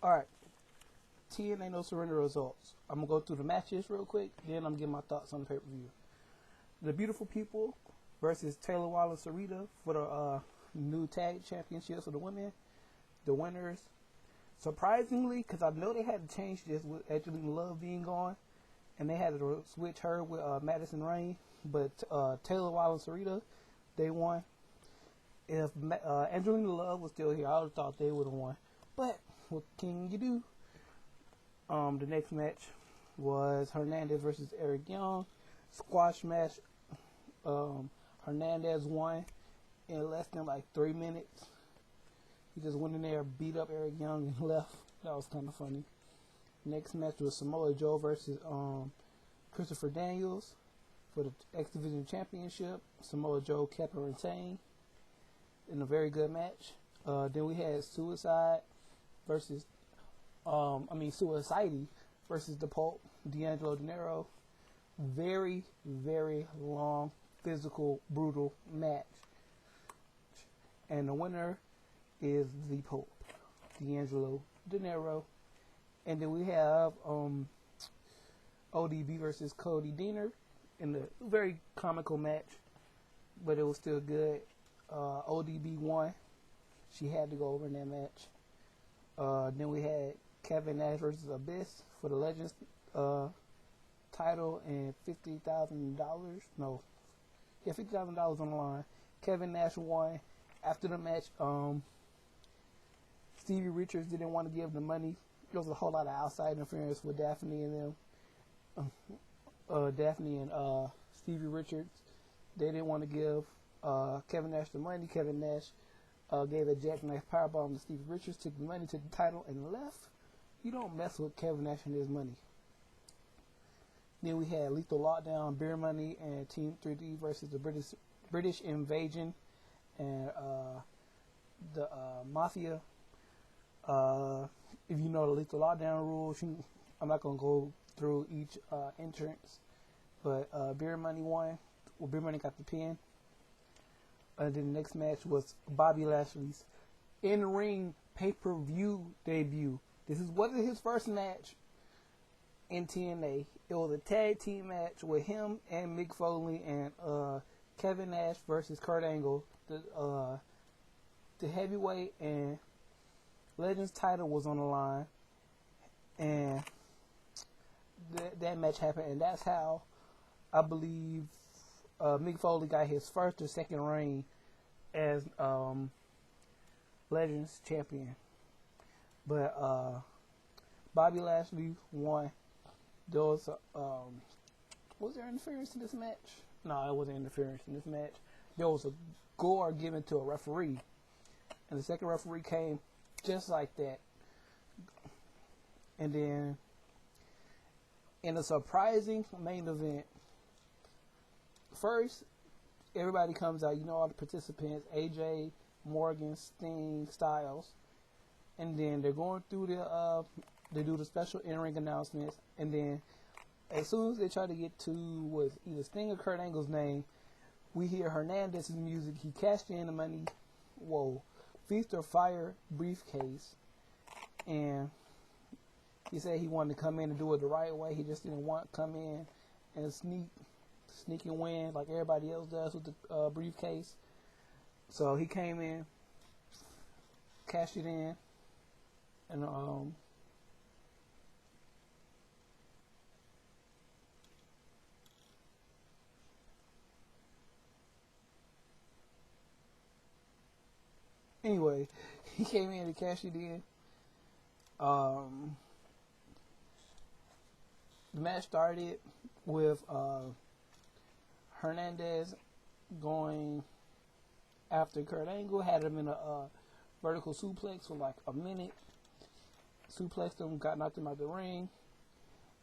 Alright, TNA No Surrender results. I'm going to go through the matches real quick, then I'm giving my thoughts on the pay-per-view. The Beautiful People versus Taylor Wilde and Sarita for the new tag championships of the women. The winners. Surprisingly, because I know they had to change this with Angelina Love being gone, and they had to switch her with Madison Rayne, but Taylor Wilde and Sarita, they won. If Angelina Love was still here, I would have thought they would have won. But what can you do? The next match was Hernandez versus Eric Young. Squash match. Hernandez won in less than like 3 minutes. He just went in there, beat up Eric Young, and left. That was kind of funny. Next match was Samoa Joe versus Christopher Daniels for the X Division Championship. Samoa Joe kept her retained in a very good match. Then we had Suicide versus, Suicide versus the Pope, D'Angelo Dinero. Very, very long, physical, brutal match. And the winner is the Pope, D'Angelo Dinero. And then we have ODB versus Cody Deaner in the very comical match, but it was still good. ODB won. She had to go over in that match. Then we had Kevin Nash versus Abyss for the Legends title and $50,000. No, yeah, $50,000 on the line. Kevin Nash won. After the match, Stevie Richards didn't want to give the money. There was a whole lot of outside interference with Daphne and them. Daphne and Stevie Richards, they didn't want to give Kevin Nash the money. Kevin Nash gave a jackknife powerbomb to Stevie Richards, took the money, took the title, and left. You don't mess with Kevin Nash and his money. Then we had Lethal Lockdown, Beer Money, and Team 3D versus the British Invasion and the Mafia. If you know the Lethal Lockdown rules, I'm not going to go through each entrance, but Beer Money won. Well, Beer Money got the pin. And then the next match was Bobby Lashley's in-ring pay-per-view debut. This was his first match in TNA. It was a tag team match with him and Mick Foley and Kevin Nash versus Kurt Angle. The heavyweight and Legends title was on the line, and that match happened, and that's how I believe Mick Foley got his first or second reign as Legends champion. But Bobby Lashley won. There was was there interference in this match? No, it wasn't interference in this match. There was a gore given to a referee, and the second referee came just like that. And then in a surprising main event, first everybody comes out, all the participants, AJ, Morgan, Sting, Styles, and then they're going through they do the special in-ring announcements, and then as soon as they try to get to was either Sting or Kurt Angle's name, we hear Hernandez's music. He cashed in the money. Whoa. Feast or Fire briefcase, and he said he wanted to come in and do it the right way. He just didn't want to come in and sneak and win like everybody else does with the briefcase. So he came in, cashed it in, and anyway, he came in and cashed it in. The match started with Hernandez going after Kurt Angle, had him in a vertical suplex for like a minute. Suplexed him, knocked him out the ring,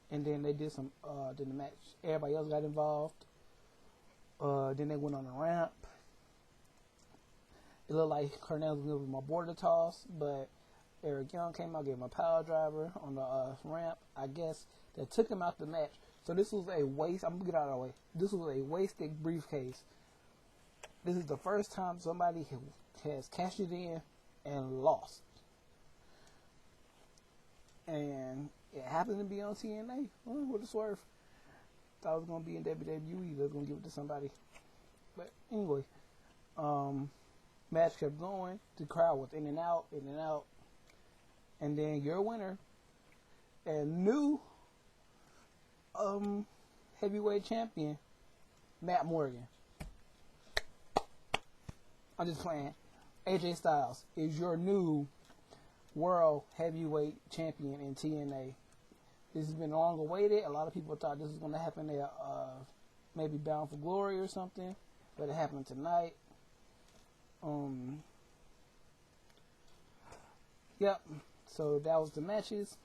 and then they did some. Then the match, everybody else got involved. Then they went on the ramp. It looked like Cornell was going to be my border toss, but Eric Young came out, gave him a power driver on the ramp. I guess that took him out the match. So this was a waste. I'm going to get out of the way. This was a wasted briefcase. This is the first time somebody has cashed it in and lost. and it happened to be on TNA. Well, what a swerve! Thought it was gonna be in WWE. They're gonna give it to somebody, but anyway, match kept going. The crowd was in and out, and then your winner and new heavyweight champion, Matt Morgan. I'm just playing. AJ Styles is your new world heavyweight champion in TNA. This has been long awaited. A lot of people thought this was going to happen at maybe Bound for Glory or something, but it happened tonight. Yep. So that was the matches.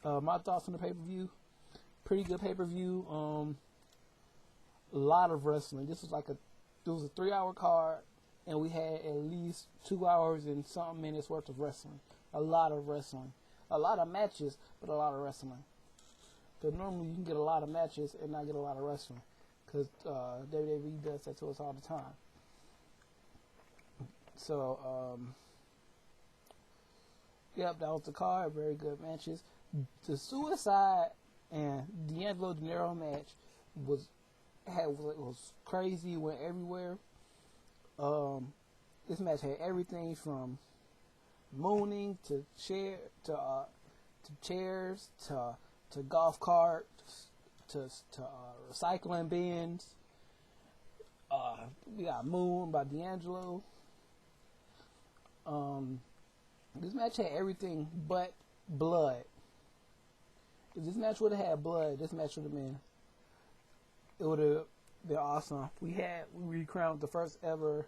My thoughts on the pay-per-view. Pretty good pay-per-view. A lot of wrestling. This was it was a 3-hour card, and we had at least 2 hours and something minutes worth of wrestling. A lot of wrestling. A lot of matches, but a lot of wrestling. Because normally you can get a lot of matches and not get a lot of wrestling. Because WWE does that to us all the time. So, yep, that was the card. Very good matches. The Suicide and D'Angelo Dinero match was crazy. Went everywhere. This match had everything from mooning to chairs to golf carts to recycling bins. We got Moon by D'Angelo. This match had everything but blood. If this match would have had blood, this match would have been awesome. We crowned the first ever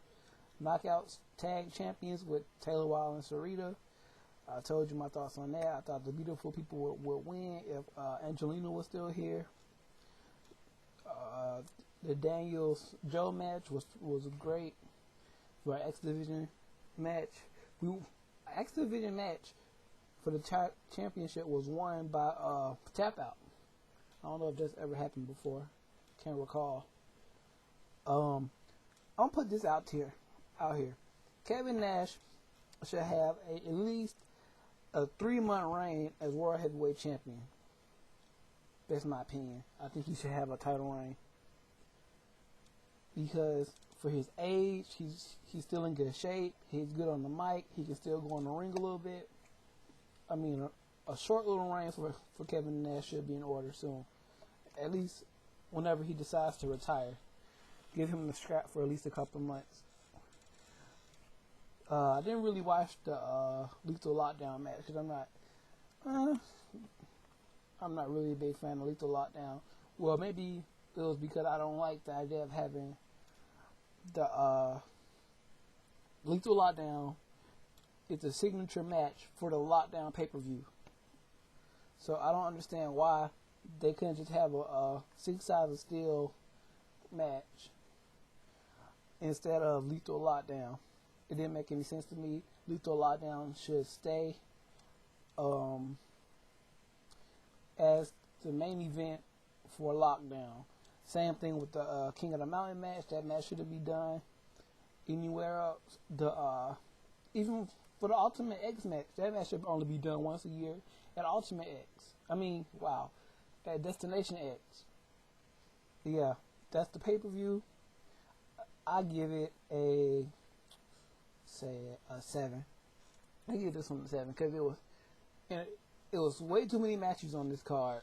Knockouts Tag Champions with Taylor Wilde and Sarita. I told you my thoughts on that. I thought the beautiful people would win if Angelina was still here. The Daniels Joe match was great for an X Division match. X Division match for the championship was won by Tap Out. I don't know if that's ever happened before. Can't recall. I'm gonna put this out here. Kevin Nash should have at least a 3-month reign as World Heavyweight Champion. That's my opinion. I think he should have a title reign. Because for his age, he's still in good shape. He's good on the mic. He can still go in the ring a little bit. I mean, a short little reign for Kevin Nash should be in order soon. At least whenever he decides to retire. Give him the strap for at least a couple months. I didn't really watch the Lethal Lockdown match because I'm not really a big fan of Lethal Lockdown. Well, maybe it was because I don't like the idea of having the Lethal Lockdown. It's a signature match for the Lockdown pay-per-view. So I don't understand why they couldn't just have a 6 sides of steel match instead of Lethal Lockdown. It didn't make any sense to me. Lethal Lockdown should stay as the main event for Lockdown. Same thing with the King of the Mountain match. That match shouldn't be done anywhere else. Even for the Ultimate X match, that match should only be done once a year at Ultimate X. At Destination X. Yeah, that's the pay-per-view. I give it a 7. I give this one a 7 because it was way too many matches on this card.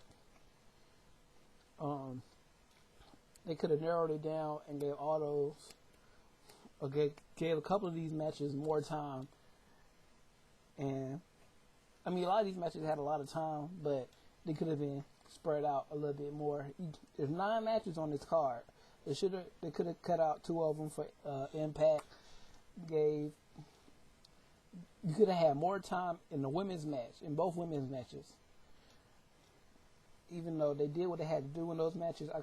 They could have narrowed it down and gave all those, gave a couple of these matches more time. And a lot of these matches had a lot of time, but they could have been spread out a little bit more. There's 9 matches on this card. They could have cut out 2 of them for Impact. You could have had more time in the women's match, in both women's matches. Even though they did what they had to do in those matches, I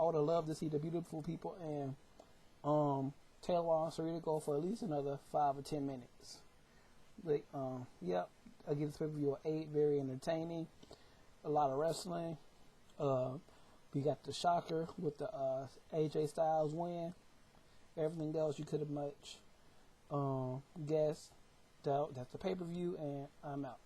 would have loved to see the beautiful people and Taylor and Sarita go for at least another 5 or 10 minutes. But yep, I give this pay-per-view an 8. Very entertaining. A lot of wrestling. We got the shocker with the AJ Styles win. Everything else you could have much guessed. That's the pay-per-view, and I'm out.